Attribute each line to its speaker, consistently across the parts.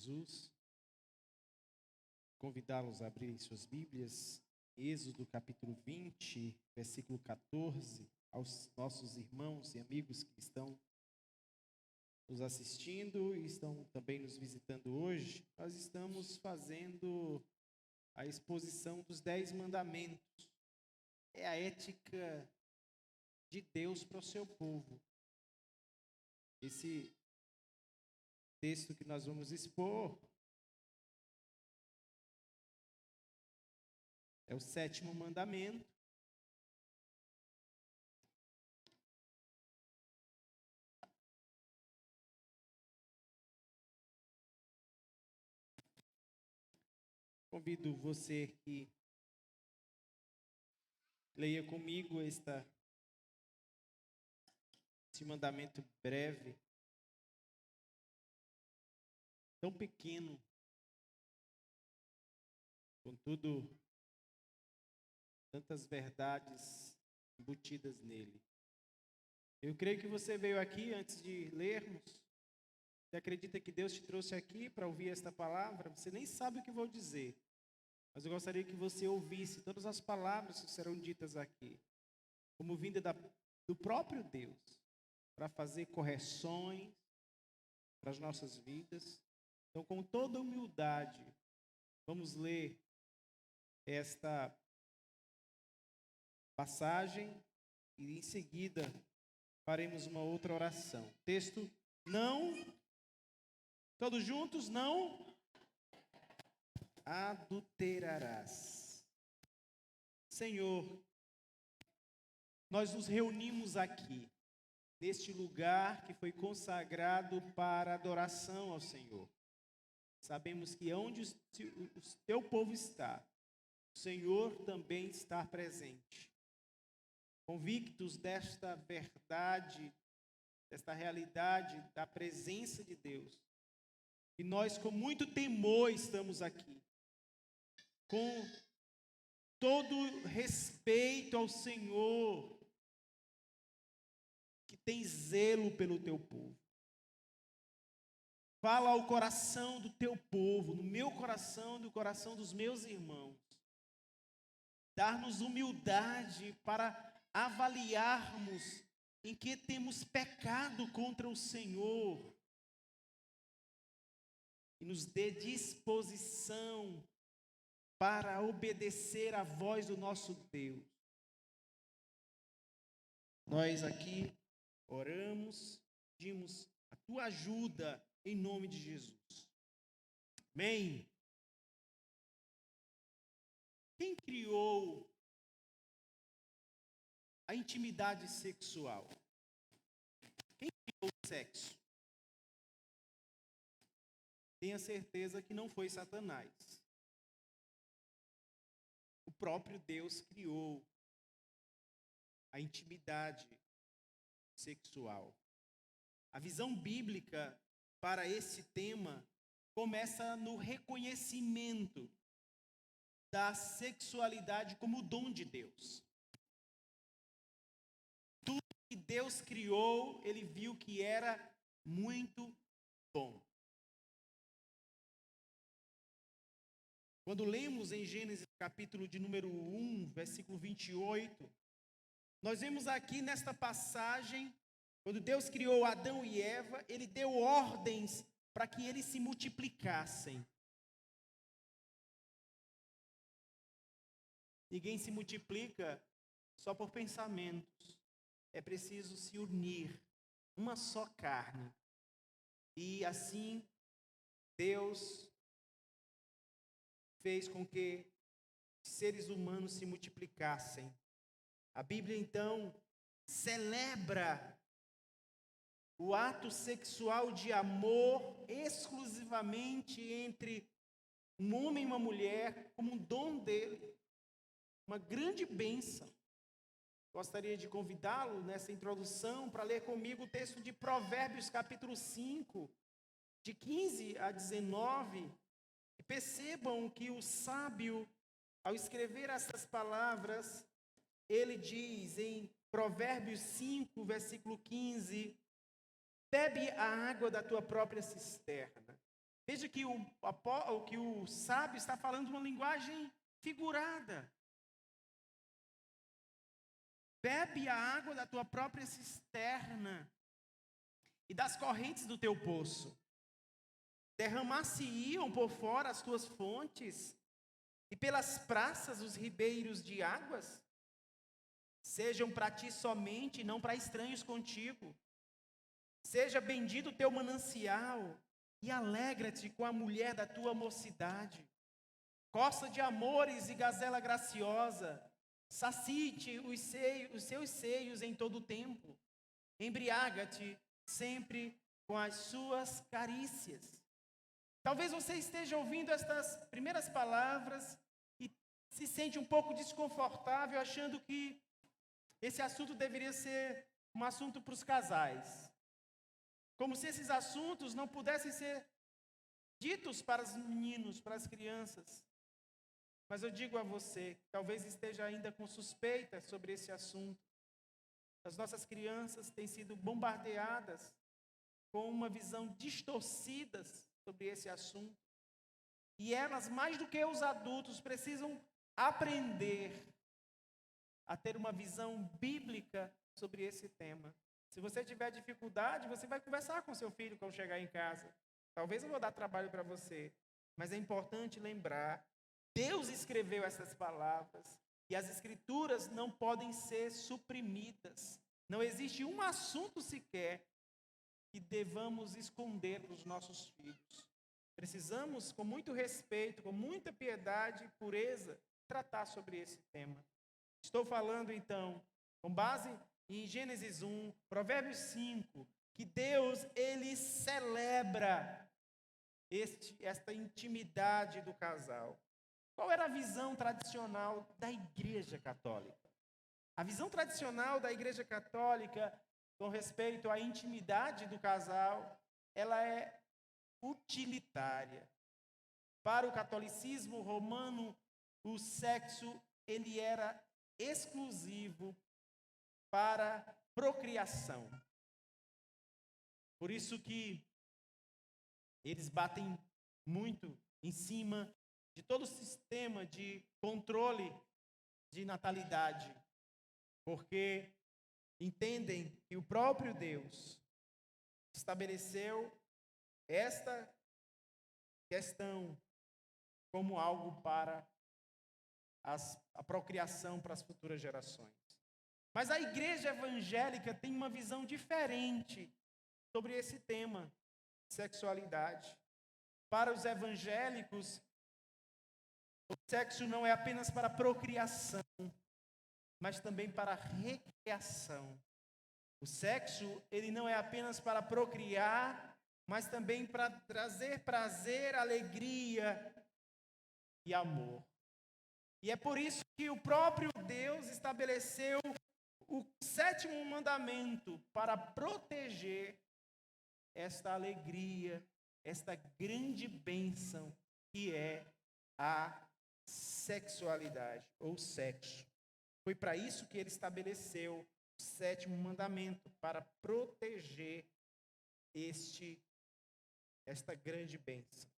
Speaker 1: Jesus. Convidá-los a abrirem suas Bíblias, Êxodo capítulo 20, versículo 14, aos nossos irmãos e amigos que estão nos assistindo e estão também nos visitando hoje. Nós estamos fazendo a exposição dos 10 mandamentos. É a ética de Deus para o seu povo. Esse texto que nós vamos expor é o 7º mandamento. Convido você que leia comigo esse mandamento breve, tão pequeno, contudo, tantas verdades embutidas nele. Eu creio que você veio aqui antes de lermos. Você acredita que Deus te trouxe aqui para ouvir esta palavra? Você nem sabe o que vou dizer, mas eu gostaria que você ouvisse todas as palavras que serão ditas aqui, como vinda do próprio Deus, para fazer correções para as nossas vidas. Então, com toda humildade, vamos ler esta passagem e em seguida faremos uma outra oração. Texto: não, todos juntos, não adulterarás. Senhor, nós nos reunimos aqui, neste lugar que foi consagrado para adoração ao Senhor. Sabemos que onde o teu povo está, o Senhor também está presente. Convictos desta verdade, desta realidade da presença de Deus, e nós com muito temor estamos aqui, com todo respeito ao Senhor, que tem zelo pelo teu povo. Fala ao coração do teu povo, no meu coração e no coração dos meus irmãos. Dar-nos humildade para avaliarmos em que temos pecado contra o Senhor. E nos dê disposição para obedecer à voz do nosso Deus. Nós aqui oramos, pedimos a tua ajuda em nome de Jesus. Amém. Quem criou a intimidade sexual? Quem criou o sexo? Tenha certeza que não foi Satanás. O próprio Deus criou a intimidade sexual. A visão bíblica para esse tema começa no reconhecimento da sexualidade como dom de Deus. Tudo que Deus criou, ele viu que era muito bom. Quando lemos em Gênesis capítulo de número 1, versículo 28, nós vemos aqui nesta passagem, quando Deus criou Adão e Eva, ele deu ordens para que eles se multiplicassem. Ninguém se multiplica só por pensamentos. É preciso se unir, uma só carne. E assim, Deus fez com que seres humanos se multiplicassem. A Bíblia, então, celebra o ato sexual de amor exclusivamente entre um homem e uma mulher, como um dom dele. Uma grande bênção. Gostaria de convidá-lo nessa introdução para ler comigo o texto de Provérbios capítulo 5, de 15 a 19. E percebam que o sábio, ao escrever essas palavras, ele diz em Provérbios 5, versículo 15: bebe a água da tua própria cisterna Veja que o sábio está falando uma linguagem figurada. Bebe a água da tua própria cisterna e das correntes do teu poço. Derramar-se-iam por fora as tuas fontes, e pelas praças os ribeiros de águas? Sejam para ti somente, não para estranhos contigo. Seja bendito o teu manancial, e alegra-te com a mulher da tua mocidade. Costa de amores e gazela graciosa, sacie-te os seus seios em todo o tempo. Embriaga-te sempre com as suas carícias. Talvez você esteja ouvindo estas primeiras palavras e se sente um pouco desconfortável, achando que esse assunto deveria ser um assunto para os casais. Como se esses assuntos não pudessem ser ditos para os meninos, para as crianças. Mas eu digo a você, que talvez esteja ainda com suspeita sobre esse assunto. As nossas crianças têm sido bombardeadas com uma visão distorcida sobre esse assunto. E elas, mais do que os adultos, precisam aprender a ter uma visão bíblica sobre esse tema. Se você tiver dificuldade, você vai conversar com seu filho quando chegar em casa. Talvez eu vou dar trabalho para você, mas é importante lembrar, Deus escreveu essas palavras e as escrituras não podem ser suprimidas. Não existe um assunto sequer que devamos esconder para os nossos filhos. Precisamos, com muito respeito, com muita piedade e pureza, tratar sobre esse tema. Estou falando, então, com base em Gênesis 1, Provérbios 5, que Deus, Ele celebra esta intimidade do casal. Qual era a visão tradicional da Igreja Católica? A visão tradicional da Igreja Católica, com respeito à intimidade do casal, ela é utilitária. Para o catolicismo romano, o sexo ele era exclusivo para procriação. Por isso que eles batem muito em cima de todo o sistema de controle de natalidade, porque entendem que o próprio Deus estabeleceu esta questão como algo para a procriação para as futuras gerações. Mas a igreja evangélica tem uma visão diferente sobre esse tema, sexualidade. Para os evangélicos, o sexo não é apenas para procriação, mas também para recriação. O sexo, ele não é apenas para procriar, mas também para trazer prazer, alegria e amor. E é por isso que o próprio Deus estabeleceu o 7º mandamento para proteger esta alegria, esta grande bênção que é a sexualidade ou sexo. Foi para isso que ele estabeleceu o 7º mandamento, para proteger esta grande bênção.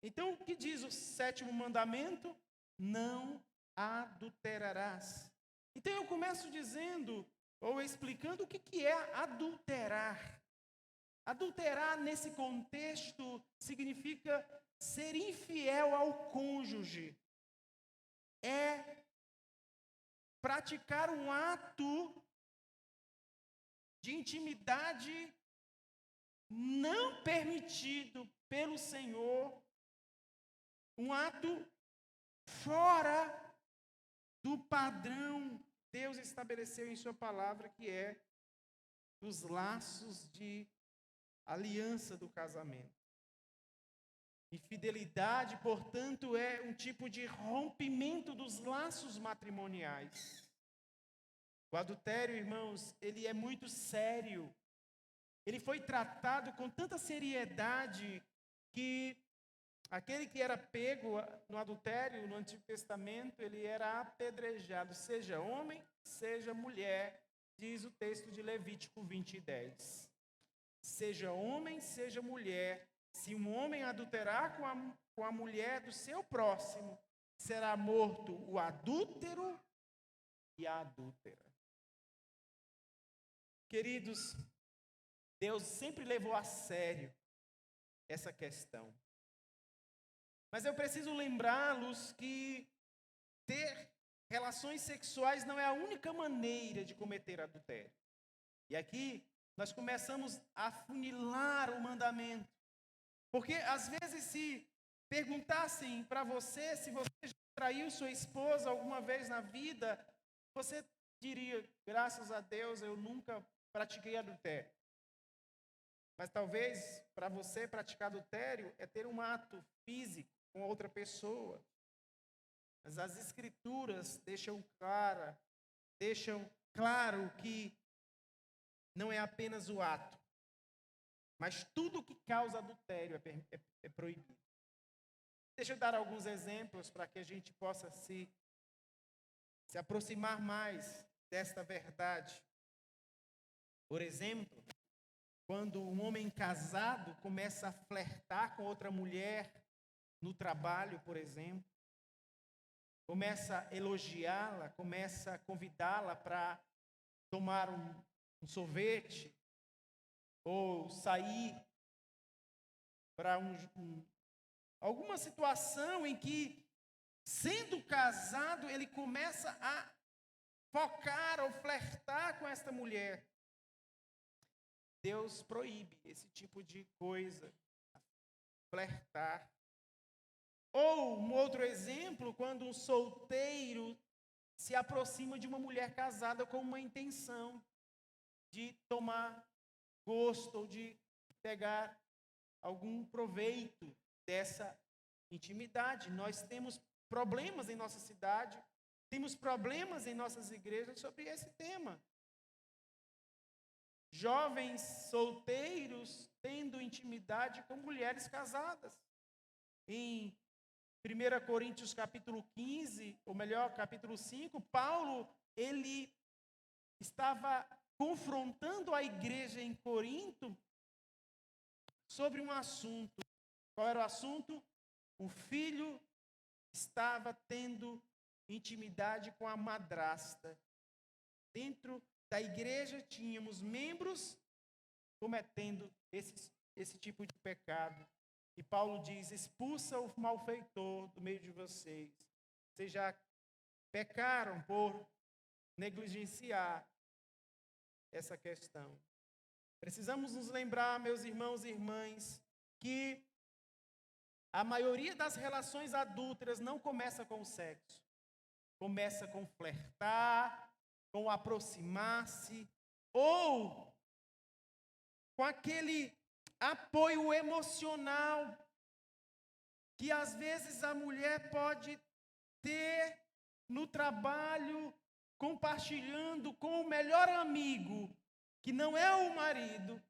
Speaker 1: Então, o que diz o 7º mandamento? Não adulterarás. Então, eu começo dizendo, ou explicando o que é adulterar. Adulterar, nesse contexto, significa ser infiel ao cônjuge. É praticar um ato de intimidade não permitido pelo Senhor, um ato fora do padrão que Deus estabeleceu em sua palavra, que é os laços de aliança do casamento. Infidelidade, portanto, é um tipo de rompimento dos laços matrimoniais. O adultério, irmãos, ele é muito sério. Ele foi tratado com tanta seriedade que aquele que era pego no adultério, no Antigo Testamento, ele era apedrejado, seja homem, seja mulher, diz o texto de Levítico 20:10. Seja homem, seja mulher, se um homem adulterar com a mulher do seu próximo, será morto o adúltero e a adúltera. Queridos, Deus sempre levou a sério essa questão. Mas eu preciso lembrá-los que ter relações sexuais não é a única maneira de cometer adultério. E aqui nós começamos a funilar o mandamento. Porque às vezes se perguntassem para você se você já traiu sua esposa alguma vez na vida, você diria, graças a Deus eu nunca pratiquei adultério. Mas talvez para você praticar adultério é ter um ato físico com outra pessoa. Mas as Escrituras deixam claro que não é apenas o ato, mas tudo que causa adultério é proibido. Deixa eu dar alguns exemplos para que a gente possa se aproximar mais desta verdade. Por exemplo, quando um homem casado começa a flertar com outra mulher no trabalho, por exemplo, começa a elogiá-la, começa a convidá-la para tomar um sorvete ou sair para alguma situação em que, sendo casado, ele começa a focar ou flertar com esta mulher. Deus proíbe esse tipo de coisa, flertar. Ou um outro exemplo, quando um solteiro se aproxima de uma mulher casada com uma intenção de tomar gosto ou de pegar algum proveito dessa intimidade. Nós temos problemas em nossa cidade, temos problemas em nossas igrejas sobre esse tema. Jovens solteiros tendo intimidade com mulheres casadas. Em 1 Coríntios capítulo 15, ou melhor, capítulo 5, Paulo, ele estava confrontando a igreja em Corinto sobre um assunto. Qual era o assunto? O filho estava tendo intimidade com a madrasta. Dentro da igreja tínhamos membros cometendo esse tipo de pecado. E Paulo diz, expulsa o malfeitor do meio de vocês. Vocês já pecaram por negligenciar essa questão. Precisamos nos lembrar, meus irmãos e irmãs, que a maioria das relações adúlteras não começa com o sexo. Começa com flertar, com aproximar-se, ou com aquele apoio emocional que às vezes a mulher pode ter no trabalho, compartilhando com o melhor amigo, que não é o marido,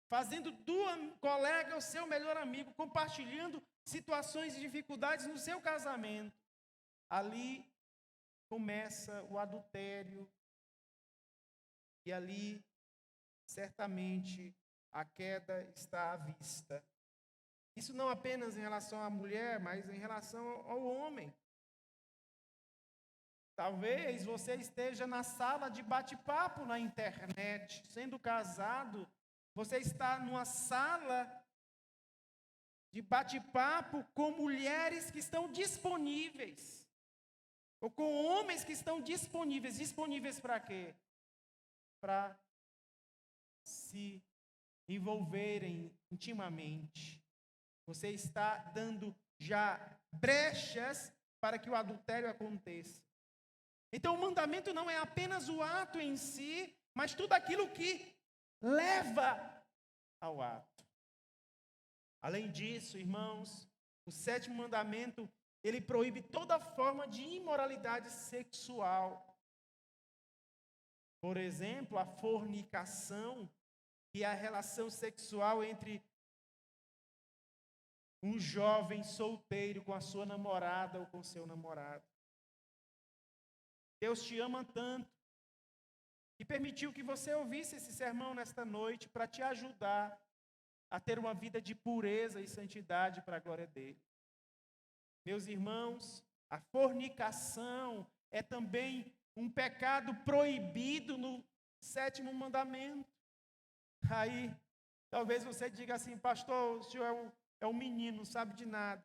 Speaker 1: fazendo do colega o seu melhor amigo, compartilhando situações de dificuldades no seu casamento. Ali começa o adultério e ali certamente a queda está à vista. Isso não apenas em relação à mulher, mas em relação ao homem. Talvez você esteja na sala de bate-papo na internet, sendo casado, você está numa sala de bate-papo com mulheres que estão disponíveis, ou com homens que estão disponíveis. Disponíveis para quê? Para se envolverem intimamente. Você está dando já brechas para que o adultério aconteça. Então, o mandamento não é apenas o ato em si, mas tudo aquilo que leva ao ato. Além disso, irmãos, o 7º mandamento, ele proíbe toda forma de imoralidade sexual. Por exemplo, a fornicação, que é a relação sexual entre um jovem solteiro com a sua namorada ou com seu namorado. Deus te ama tanto e permitiu que você ouvisse esse sermão nesta noite para te ajudar a ter uma vida de pureza e santidade para a glória dele. Meus irmãos, a fornicação é também um pecado proibido no 7º mandamento. Aí, talvez você diga assim, pastor, o senhor é um menino, não sabe de nada.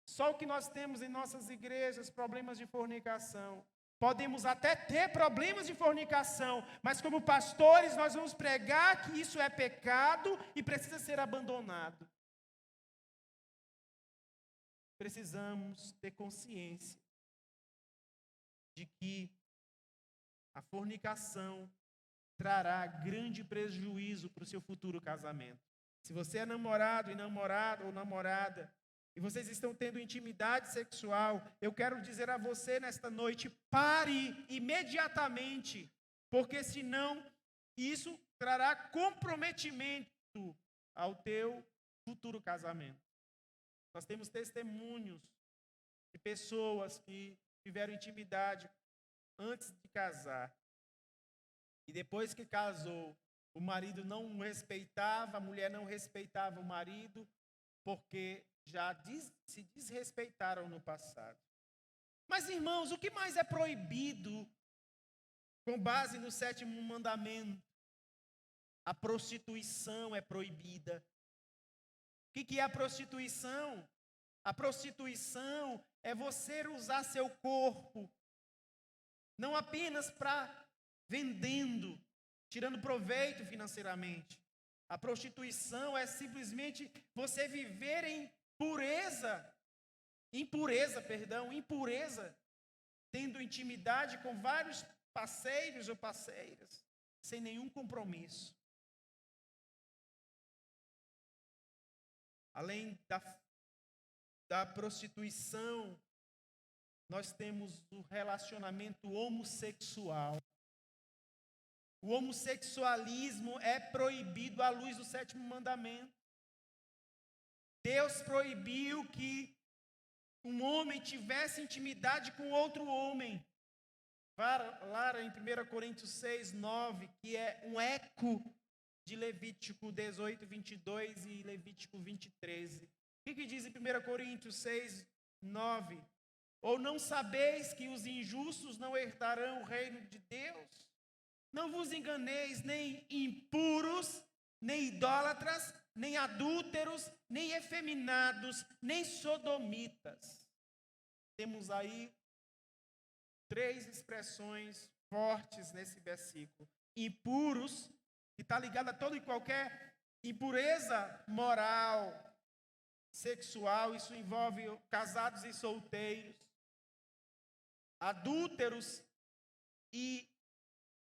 Speaker 1: Só o que nós temos em nossas igrejas, problemas de fornicação. Podemos até ter problemas de fornicação, mas como pastores nós vamos pregar que isso é pecado e precisa ser abandonado. Precisamos ter consciência de que a fornicação trará grande prejuízo para o seu futuro casamento. Se você é namorado ou namorada, e vocês estão tendo intimidade sexual, eu quero dizer a você nesta noite, pare imediatamente, porque senão isso trará comprometimento ao teu futuro casamento. Nós temos testemunhos de pessoas que tiveram intimidade antes de casar. E depois que casou, o marido não respeitava, a mulher não respeitava o marido, porque já se desrespeitaram no passado. Mas, irmãos, o que mais é proibido com base no 7º mandamento? A prostituição é proibida. O que é a prostituição? A prostituição é você usar seu corpo, não apenas para vendendo, tirando proveito financeiramente. A prostituição é simplesmente você viver em impureza, tendo intimidade com vários parceiros ou parceiras, sem nenhum compromisso. Além da prostituição, nós temos o relacionamento homossexual. O homossexualismo é proibido à luz do 7º mandamento. Deus proibiu que um homem tivesse intimidade com outro homem. Lá em 1 Coríntios 6, 9, que é um eco de Levítico 18, 22 e Levítico 20, 13. O que diz em 1 Coríntios 6, 9? Ou não sabeis que os injustos não herdarão o reino de Deus? Não vos enganeis, nem impuros, nem idólatras, nem adúlteros, nem efeminados, nem sodomitas. Temos aí 3 expressões fortes nesse versículo. Impuros, que está ligado a toda e qualquer impureza moral, sexual, isso envolve casados e solteiros. Adúlteros e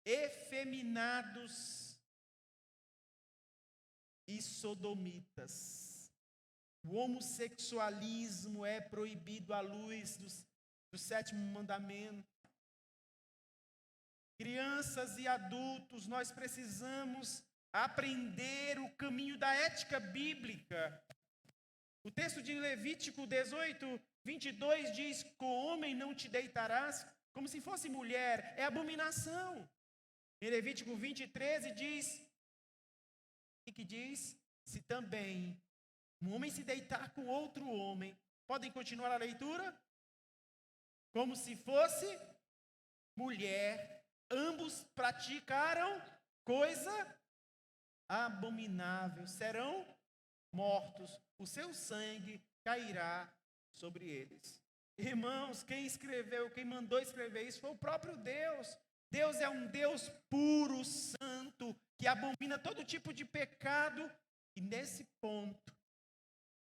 Speaker 1: efeminados e sodomitas. O homossexualismo é proibido à luz do 7º mandamento. Crianças e adultos, nós precisamos aprender o caminho da ética bíblica. O texto de Levítico 18, 22 diz: com homem não te deitarás, como se fosse mulher, é abominação. Em Levítico 20, 13 diz, o que diz? Se também um homem se deitar com outro homem, podem continuar a leitura? Como se fosse mulher, ambos praticaram coisa abominável, serão mortos, o seu sangue cairá sobre eles. Irmãos, quem mandou escrever isso foi o próprio Deus. Deus é um Deus puro, santo, que abomina todo tipo de pecado. E nesse ponto,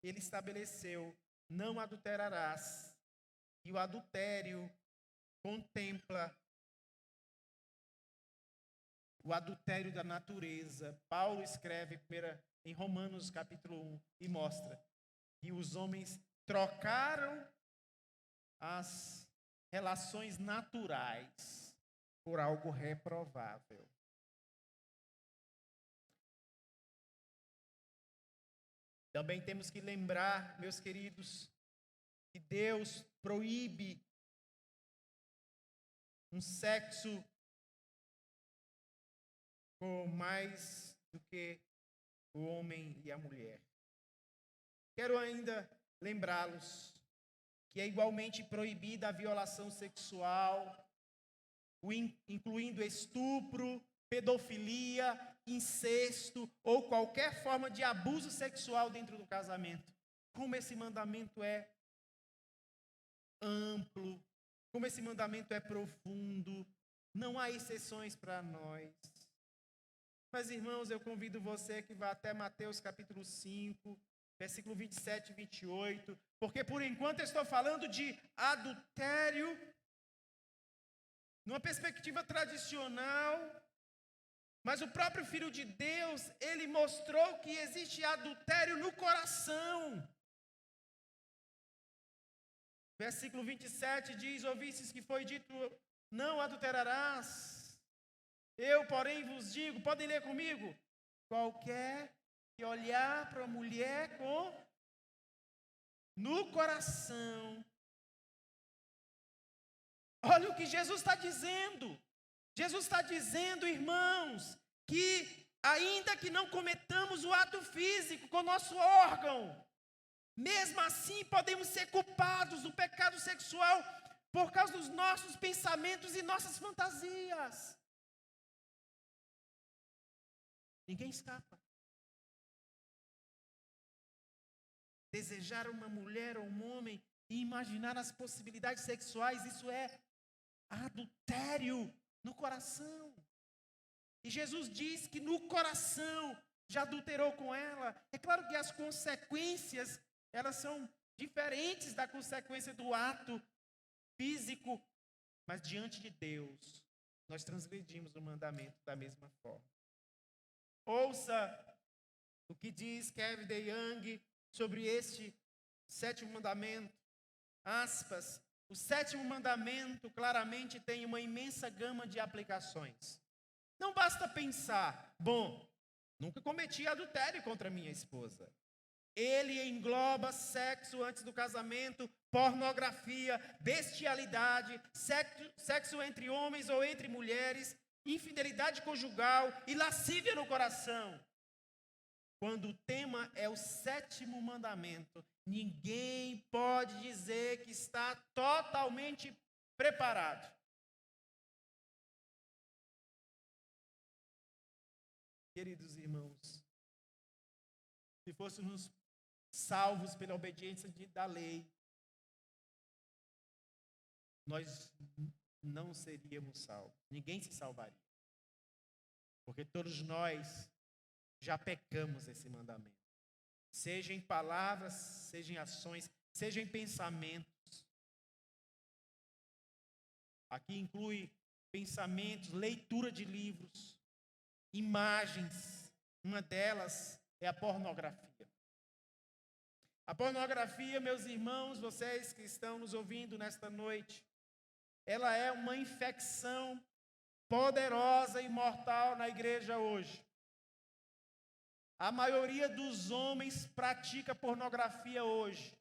Speaker 1: ele estabeleceu, não adulterarás. E o adultério contempla o adultério da natureza. Paulo escreve em Romanos capítulo 1 e mostra que os homens trocaram as relações naturais por algo reprovável. Também temos que lembrar, meus queridos, que Deus proíbe um sexo com mais do que o homem e a mulher. Quero ainda lembrá-los que é igualmente proibida a violação sexual, incluindo estupro, pedofilia, incesto ou qualquer forma de abuso sexual dentro do casamento. Como esse mandamento é amplo, como esse mandamento é profundo, não há exceções para nós. Mas, irmãos, eu convido você que vá até Mateus capítulo 5, versículo 27 e 28, porque por enquanto eu estou falando de adultério, numa perspectiva tradicional, mas o próprio Filho de Deus, ele mostrou que existe adultério no coração. Versículo 27 diz: ouvistes que foi dito, não adulterarás. Eu, porém, vos digo, podem ler comigo, qualquer que olhar para a mulher no coração. Olha o que Jesus está dizendo. Jesus está dizendo, irmãos, que ainda que não cometamos o ato físico com o nosso órgão, mesmo assim podemos ser culpados do pecado sexual por causa dos nossos pensamentos e nossas fantasias. Ninguém escapa. Desejar uma mulher ou um homem e imaginar as possibilidades sexuais, isso é adultério no coração. E Jesus diz que no coração já adulterou com ela. É claro que as consequências, elas são diferentes da consequência do ato físico, mas diante de Deus, nós transgredimos o mandamento da mesma forma. Ouça o que diz Kevin DeYoung sobre este sétimo mandamento. Aspas, o sétimo mandamento claramente tem uma imensa gama de aplicações. Não basta pensar, bom, nunca cometi adultério contra minha esposa. Ele engloba sexo antes do casamento, pornografia, bestialidade, sexo entre homens ou entre mulheres, infidelidade conjugal e lascívia no coração. Quando o tema é o sétimo mandamento, ninguém pode dizer que está totalmente preparado. Queridos irmãos, se fôssemos salvos pela obediência da lei, nós não seríamos salvos. Ninguém se salvaria. Porque todos nós já pecamos esse mandamento. Seja em palavras, seja em ações, seja em pensamentos. Aqui inclui pensamentos, leitura de livros, imagens. Uma delas é a pornografia. A pornografia, meus irmãos, vocês que estão nos ouvindo nesta noite, ela é uma infecção poderosa e mortal na igreja hoje. A maioria dos homens pratica pornografia hoje.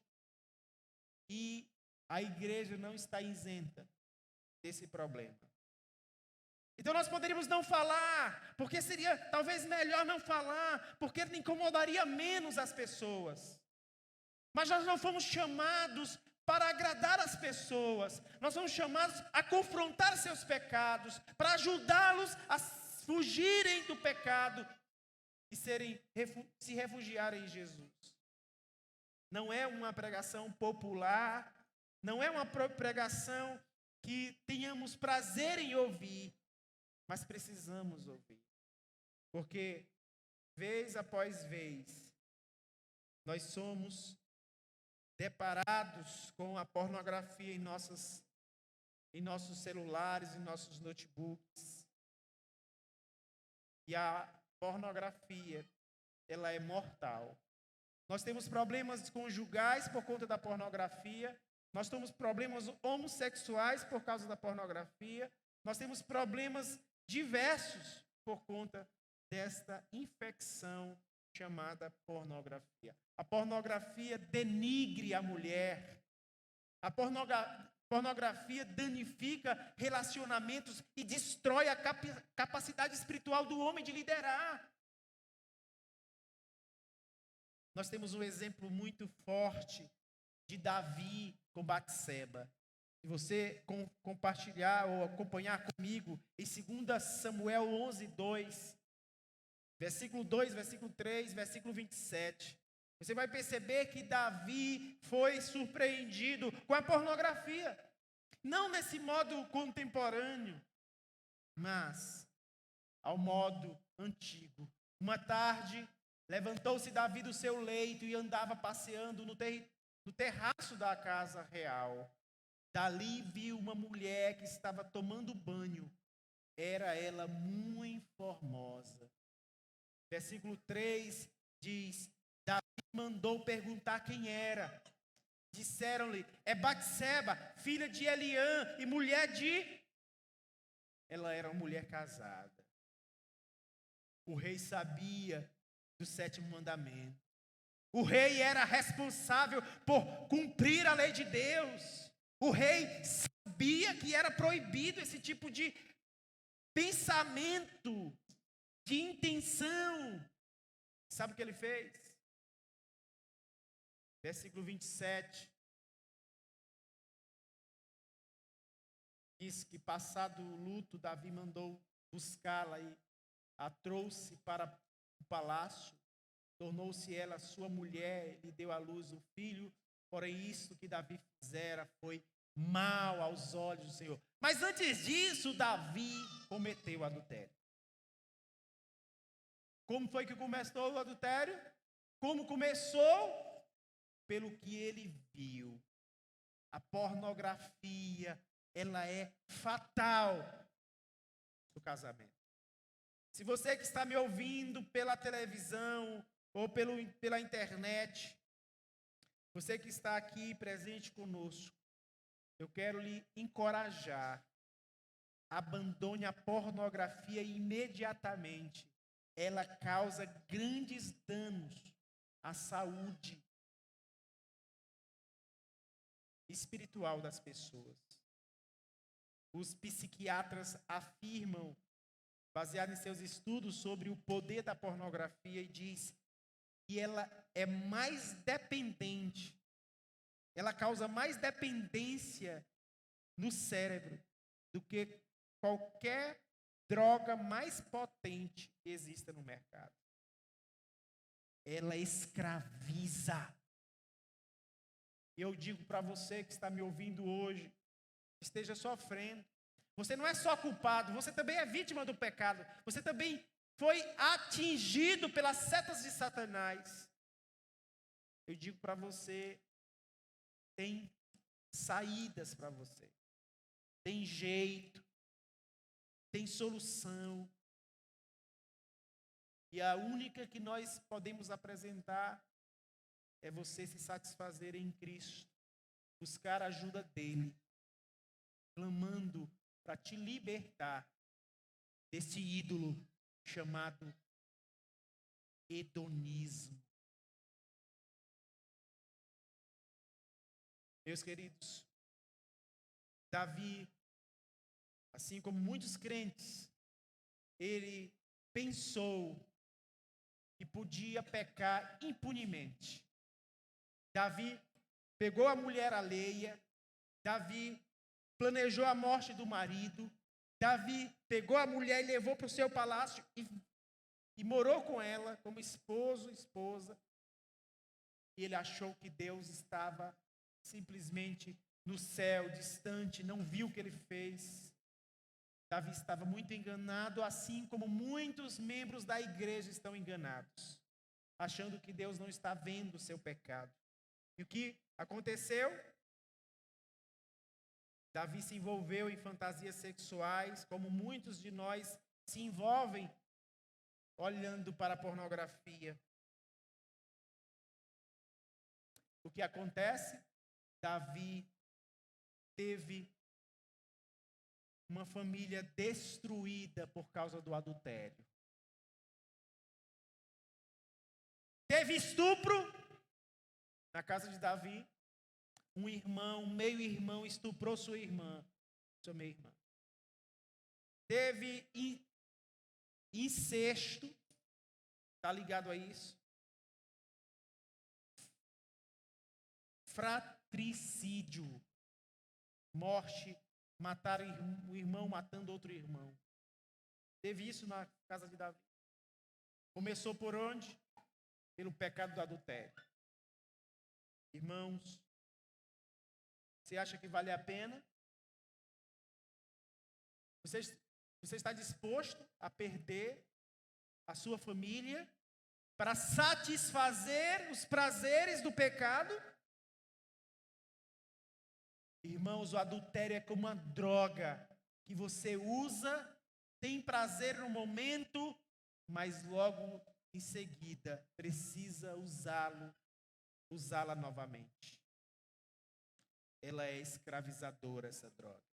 Speaker 1: E a igreja não está isenta desse problema. Então nós poderíamos não falar, porque seria talvez melhor não falar, porque incomodaria menos as pessoas. Mas nós não fomos chamados para agradar as pessoas. Nós somos chamados a confrontar seus pecados, para ajudá-los a fugirem do pecado e se refugiarem em Jesus. Não é uma pregação popular, não é uma pregação que tenhamos prazer em ouvir, mas precisamos ouvir. Porque, vez após vez, nós somos deparados com a pornografia em nossos celulares, em nossos notebooks. E a pornografia, ela é mortal. Nós temos problemas conjugais por conta da pornografia. Nós temos problemas homossexuais por causa da pornografia. Nós temos problemas diversos por conta desta infecção chamada pornografia. A pornografia denigre a mulher. A pornografia danifica relacionamentos e destrói a capacidade espiritual do homem de liderar. nós temos um exemplo muito forte de Davi com Batseba. Se você compartilhar ou acompanhar comigo em 2 Samuel 11, 2, versículo 2, versículo 3, versículo 27, você vai perceber que Davi foi surpreendido com a pornografia. Não nesse modo contemporâneo, mas ao modo antigo. Uma tarde, levantou-se Davi do seu leito e andava passeando no terraço da casa real. Dali viu uma mulher que estava tomando banho. Era ela muito formosa. Versículo 3 diz: Davi mandou perguntar quem era. Disseram-lhe: é Batseba, filha de Eliã e mulher de... Ela era uma mulher casada. O rei sabia do 7º mandamento. O rei era responsável por cumprir a lei de Deus. O rei sabia que era proibido esse tipo de pensamento, de intenção. Sabe o que ele fez? Versículo 27. Diz que, passado o luto, Davi mandou buscá-la e a trouxe para o palácio. Tornou-se ela sua mulher, lhe deu à luz um filho. Porém, isso que Davi fizera foi mal aos olhos do Senhor. Mas antes disso, Davi cometeu adultério. Como foi que começou o adultério? Como começou? Pelo que ele viu. A pornografia, ela é fatal no casamento. Se você que está me ouvindo pela televisão ou pela internet, você que está aqui presente conosco, eu quero lhe encorajar. Abandone a pornografia imediatamente. Ela causa grandes danos à saúde espiritual das pessoas. Os psiquiatras afirmam, baseado em seus estudos sobre o poder da pornografia, e diz que ela é mais dependente, ela causa mais dependência no cérebro do que qualquer droga mais potente que exista no mercado. Ela escraviza. Eu digo para você que está me ouvindo hoje, esteja sofrendo. Você não é só culpado, você também é vítima do pecado. Você também foi atingido pelas setas de Satanás. Eu digo para você, tem saídas para você. Tem jeito. Tem solução. E a única que nós podemos apresentar é você se satisfazer em Cristo. Buscar a ajuda dele. Clamando para te libertar desse ídolo chamado hedonismo. Meus queridos, Davi, assim como muitos crentes, ele pensou que podia pecar impunemente. Davi pegou a mulher alheia, Davi planejou a morte do marido, Davi pegou a mulher e levou para o seu palácio e morou com ela como esposo, esposa. E ele achou que Deus estava simplesmente no céu, distante, não viu o que ele fez. Davi estava muito enganado, assim como muitos membros da igreja estão enganados, achando que Deus não está vendo o seu pecado. E o que aconteceu? Davi se envolveu em fantasias sexuais, como muitos de nós se envolvem olhando para a pornografia. O que acontece? Davi teve uma família destruída por causa do adultério. Teve estupro na casa de Davi. Um irmão, meio-irmão, estuprou sua irmã, sua meia-irmã. Teve incesto, está ligado a isso. fratricídio. Morte, matar o irmão matando outro irmão. Teve isso na casa de Davi. Começou por onde? Pelo pecado do adultério. Irmãos, você acha que vale a pena? Você está disposto a perder a sua família para satisfazer os prazeres do pecado? Irmãos, o adultério é como uma droga que você usa, tem prazer no momento, mas logo em seguida precisa usá-la novamente. Ela é escravizadora, essa droga.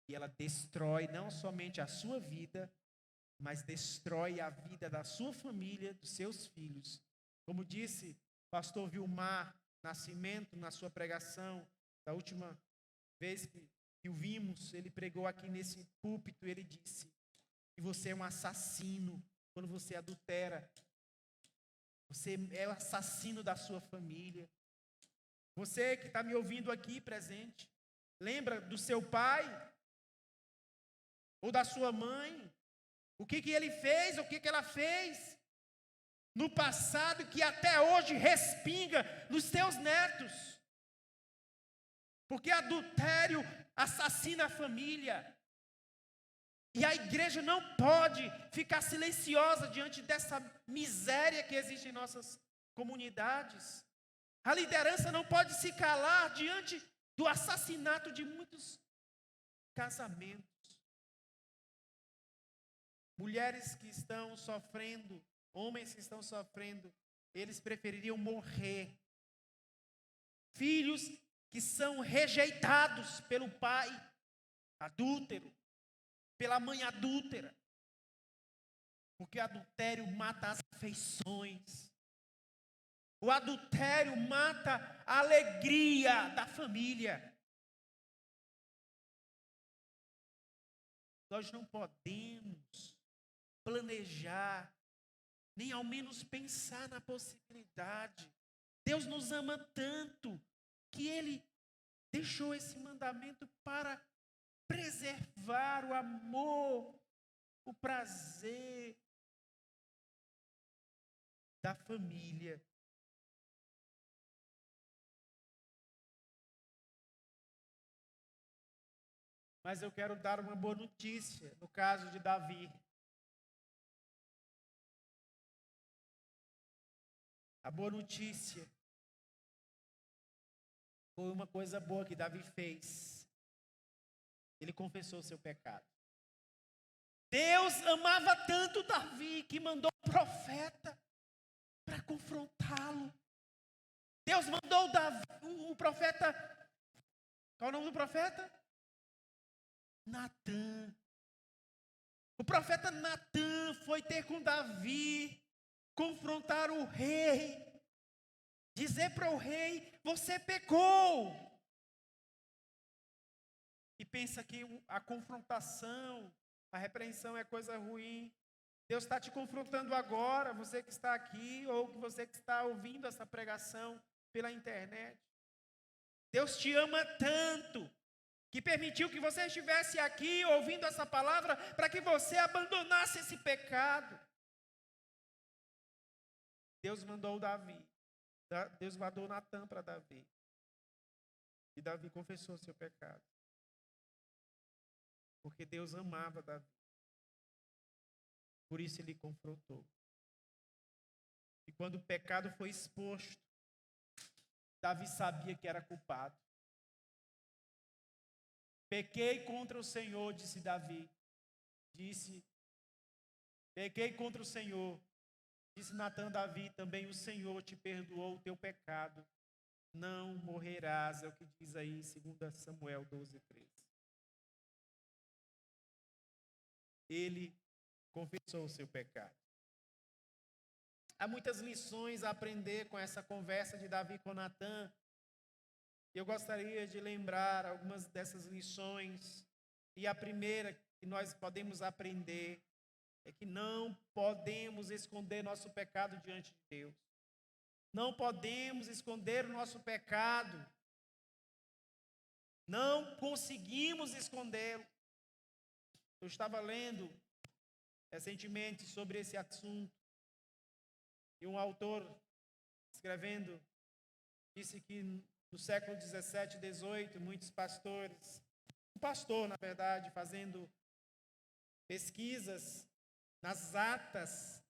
Speaker 1: E ela destrói não somente a sua vida, mas destrói a vida da sua família, dos seus filhos. Como disse o pastor Vilmar Nascimento na sua pregação, da última vez que o vimos, ele pregou aqui nesse púlpito, ele disse que você é um assassino quando você adultera. Você é o assassino da sua família. Você que está me ouvindo aqui presente, lembra do seu pai? Ou da sua mãe? O que ele fez, o que ela fez no passado que até hoje respinga nos seus netos? Porque adultério assassina a família. E a igreja não pode ficar silenciosa diante dessa miséria que existe em nossas comunidades. A liderança não pode se calar diante do assassinato de muitos casamentos. Mulheres que estão sofrendo, homens que estão sofrendo, eles prefeririam morrer. Filhos que são rejeitados pelo pai adúltero, pela mãe adúltera. Porque adultério mata as afeições. O adultério mata a alegria da família. Nós não podemos planejar, nem ao menos pensar na possibilidade. Deus nos ama tanto que Ele deixou esse mandamento para preservar o amor, o prazer da família. Mas eu quero dar uma boa notícia no caso de Davi. A boa notícia foi uma coisa boa que Davi fez. Ele confessou seu pecado. Deus amava tanto Davi que mandou um profeta para confrontá-lo. Deus mandou o profeta. Qual é o nome do profeta? Natã. O profeta Natã foi ter com Davi, confrontar o rei, dizer para o rei: você pecou. E pensa que a confrontação, a repreensão é coisa ruim. Deus está te confrontando agora, você que está aqui, ou você que está ouvindo essa pregação pela internet. Deus te ama tanto, que permitiu que você estivesse aqui ouvindo essa palavra para que você abandonasse esse pecado. Deus mandou Deus mandou Natã para Davi. E Davi confessou seu pecado. Porque Deus amava Davi. Por isso ele confrontou. E quando o pecado foi exposto, Davi sabia que era culpado. Pequei contra o Senhor, disse Davi. Pequei contra o Senhor. Disse Natã a Davi, também o Senhor te perdoou o teu pecado. Não morrerás, é o que diz aí em 2 Samuel 12:13. Ele confessou o seu pecado. Há muitas lições a aprender com essa conversa de Davi com Natã. Eu gostaria de lembrar algumas dessas lições. E a primeira que nós podemos aprender é que não podemos esconder nosso pecado diante de Deus. Não podemos esconder o nosso pecado. Não conseguimos escondê-lo. Eu estava lendo recentemente sobre esse assunto. E um autor, escrevendo, disse que no século 17 e 18, muitos pastores, um pastor, na verdade, fazendo pesquisas nas atas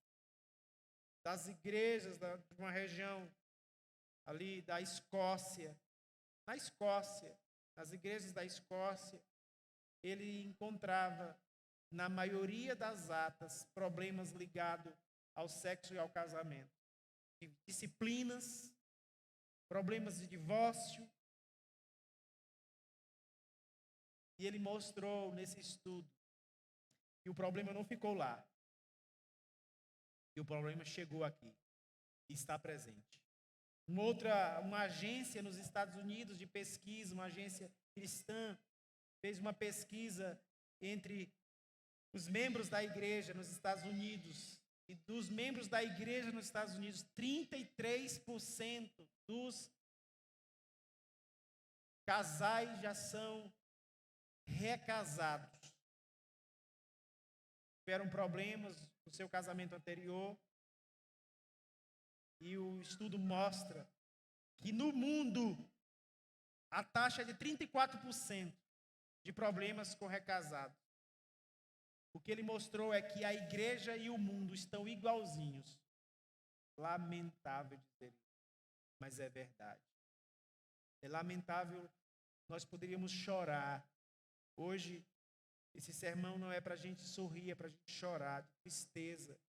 Speaker 1: das igrejas de uma região ali da Escócia, nas igrejas da Escócia, ele encontrava, na maioria das atas, problemas ligados ao sexo e ao casamento. Disciplinas, problemas de divórcio. E ele mostrou nesse estudo que o problema não ficou lá. E o problema chegou aqui e está presente. Uma agência nos Estados Unidos de pesquisa, uma agência cristã, fez uma pesquisa entre os membros da igreja nos Estados Unidos. E dos membros da igreja nos Estados Unidos, 33% dos casais já são recasados. Tiveram problemas no seu casamento anterior. E o estudo mostra que no mundo a taxa é de 34% de problemas com recasados. O que ele mostrou é que a igreja e o mundo estão igualzinhos. Lamentável dizer isso, mas é verdade. É lamentável, nós poderíamos chorar. Hoje, esse sermão não é para a gente sorrir, é para a gente chorar de tristeza.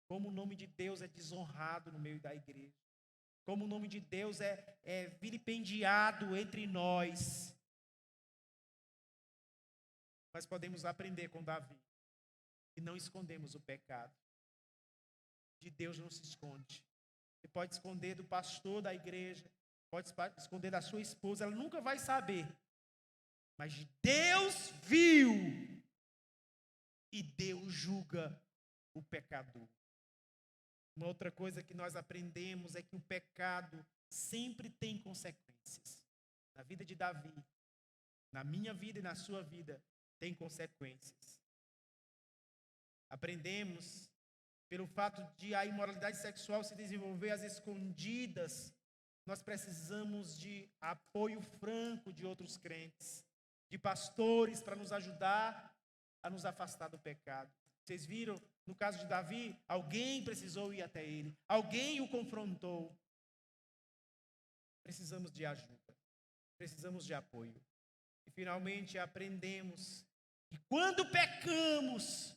Speaker 1: Como o nome de Deus é desonrado no meio da igreja. Como o nome de Deus é vilipendiado entre nós. Mas podemos aprender com Davi. E não escondemos o pecado. De Deus não se esconde. Você pode esconder do pastor da igreja. Pode esconder da sua esposa. Ela nunca vai saber. Mas Deus viu. E Deus julga o pecador. Uma outra coisa que nós aprendemos é que o pecado sempre tem consequências. Na vida de Davi, na minha vida e na sua vida, tem consequências. Aprendemos, pelo fato de a imoralidade sexual se desenvolver às escondidas, nós precisamos de apoio franco de outros crentes, de pastores para nos ajudar a nos afastar do pecado. Vocês viram, no caso de Davi, alguém precisou ir até ele, alguém o confrontou. Precisamos de ajuda, precisamos de apoio. E finalmente aprendemos que quando pecamos,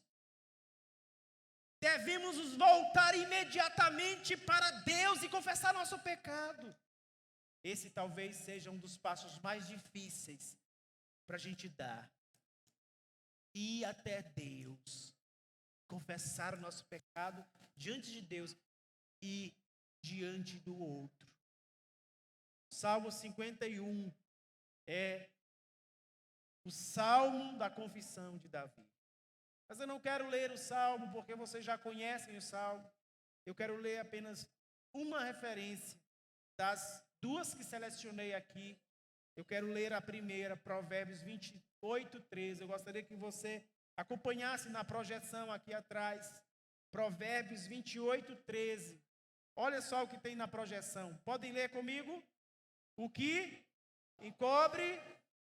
Speaker 1: devemos nos voltar imediatamente para Deus e confessar nosso pecado. Esse talvez seja um dos passos mais difíceis para a gente dar. Ir até Deus. Confessar o nosso pecado diante de Deus e diante do outro. Salmo 51 é o salmo da confissão de Davi. Mas eu não quero ler o salmo porque vocês já conhecem o salmo. Eu quero ler apenas uma referência das duas que selecionei aqui. Eu quero ler a primeira, Provérbios 28, 13. Eu gostaria que você acompanhasse na projeção aqui atrás. Provérbios 28, 13. Olha só o que tem na projeção. Podem ler comigo? O que encobre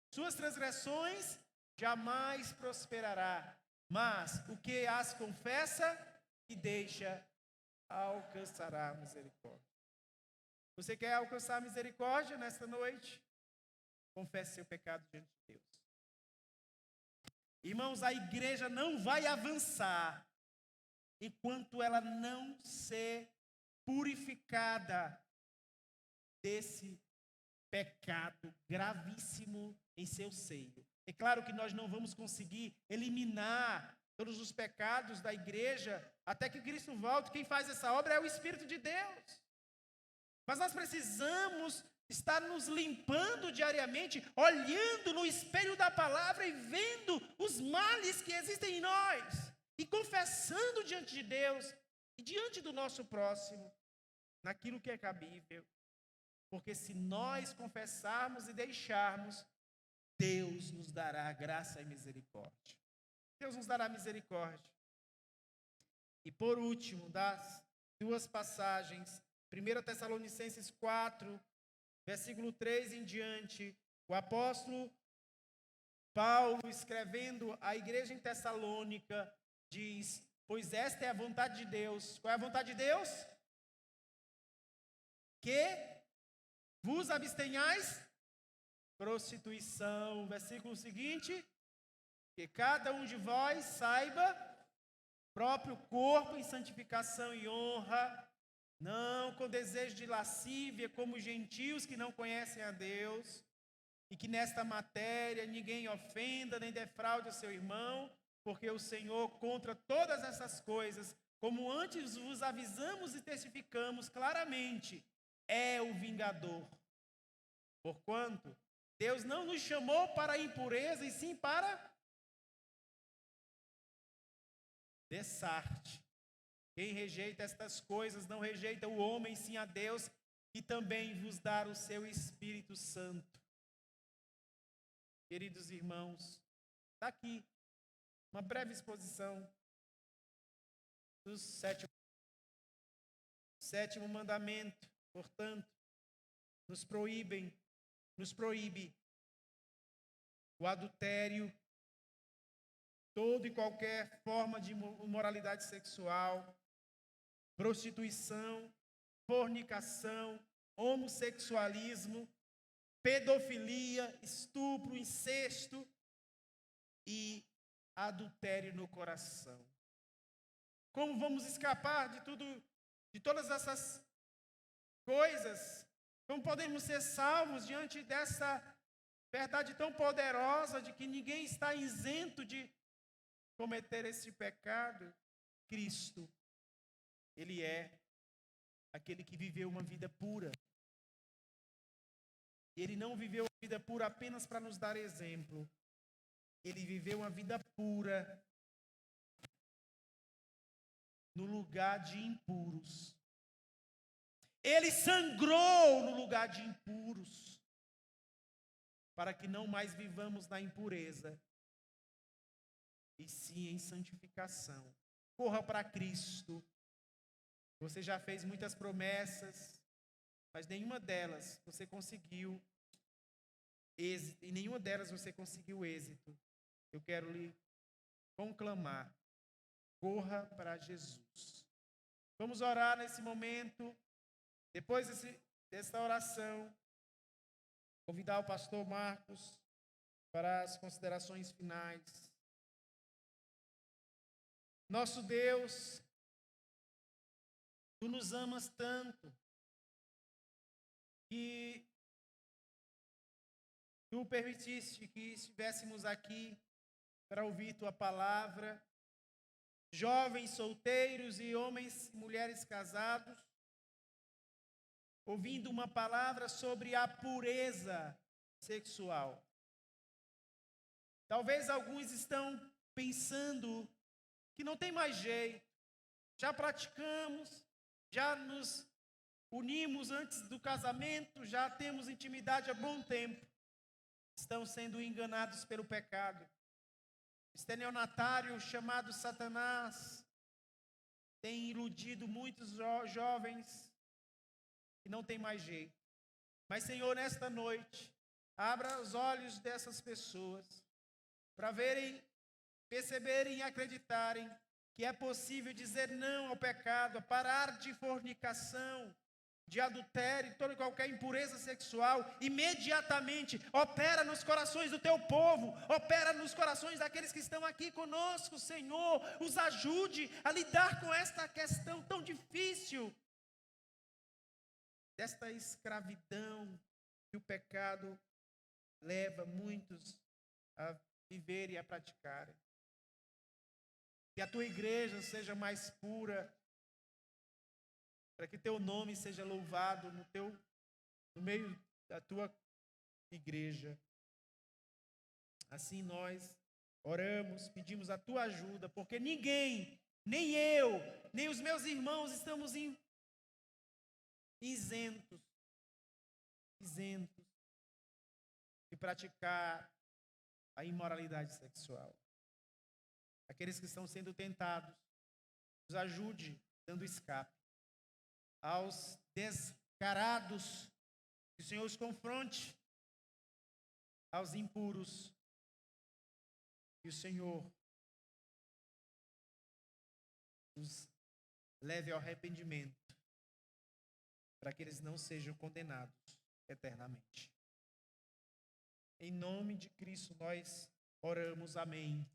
Speaker 1: suas transgressões jamais prosperará, mas o que as confessa e deixa alcançará misericórdia. Você quer alcançar misericórdia nesta noite? Confesse seu pecado diante de Deus. Irmãos, a igreja não vai avançar enquanto ela não ser purificada desse pecado gravíssimo em seu seio. É claro que nós não vamos conseguir eliminar todos os pecados da igreja até que Cristo volte. Quem faz essa obra é o Espírito de Deus. Mas nós precisamos estar nos limpando diariamente, olhando no espelho da palavra e vendo os males que existem em nós. E confessando diante de Deus e diante do nosso próximo. naquilo que é cabível. Porque se nós confessarmos e deixarmos, Deus nos dará graça e misericórdia. Deus nos dará misericórdia. E por último, das duas passagens, 1 Tessalonicenses 4, versículo 3 em diante, o apóstolo Paulo, escrevendo à igreja em Tessalônica, diz: pois esta é a vontade de Deus. Qual é a vontade de Deus? Que vos abstenhais prostituição. Versículo seguinte: que cada um de vós saiba próprio corpo em santificação e honra, não com desejo de lascívia, como gentios que não conhecem a Deus, e que nesta matéria ninguém ofenda nem defraude o seu irmão, porque o Senhor, contra todas essas coisas, como antes vos avisamos e testificamos claramente, é o vingador. Porquanto Deus não nos chamou para a impureza, e sim para dessarte. Quem rejeita estas coisas não rejeita o homem, sim a Deus, que também vos dá o seu Espírito Santo. Queridos irmãos, está aqui uma breve exposição do sétimo mandamento. Portanto, nos proíbe o adultério, toda e qualquer forma de imoralidade sexual, prostituição, fornicação, homossexualismo, pedofilia, estupro, incesto e adultério no coração. Como vamos escapar de todas essas coisas? Como podemos ser salvos diante dessa verdade tão poderosa de que ninguém está isento de cometer esse pecado? Cristo, Ele é aquele que viveu uma vida pura. Ele não viveu uma vida pura apenas para nos dar exemplo. Ele viveu uma vida pura no lugar de impuros. Ele sangrou no lugar de impuros, para que não mais vivamos na impureza, e sim em santificação. Corra para Cristo. Você já fez muitas promessas, mas nenhuma delas você conseguiu êxito, e nenhuma delas você conseguiu êxito. Eu quero lhe conclamar: corra para Jesus. Vamos orar nesse momento. Depois dessa oração, convidar o pastor Marcos para as considerações finais. Nosso Deus, Tu nos amas tanto que Tu permitiste que estivéssemos aqui para ouvir Tua palavra, jovens solteiros e homens e mulheres casados, ouvindo uma palavra sobre a pureza sexual. Talvez alguns estão pensando que não tem mais jeito, já praticamos, já nos unimos antes do casamento, já temos intimidade há bom tempo. Estão sendo enganados pelo pecado. Estelionatário chamado Satanás tem iludido muitos jovens e não tem mais jeito. Mas, Senhor, nesta noite, abra os olhos dessas pessoas para verem, perceberem e acreditarem que é possível dizer não ao pecado, a parar de fornicação, de adultério, toda e qualquer impureza sexual. Imediatamente opera nos corações do teu povo, opera nos corações daqueles que estão aqui conosco, Senhor. Os ajude a lidar com esta questão tão difícil, desta escravidão que o pecado leva muitos a viver e a praticarem. Que a tua igreja seja mais pura, para que teu nome seja louvado no meio da tua igreja. Assim nós oramos, pedimos a tua ajuda, porque ninguém, nem eu, nem os meus irmãos estamos isentos de praticar a imoralidade sexual. Aqueles que estão sendo tentados, nos ajude dando escape. Aos descarados, que o Senhor os confronte. Aos impuros, que o Senhor os leve ao arrependimento, para que eles não sejam condenados eternamente. Em nome de Cristo nós oramos, amém.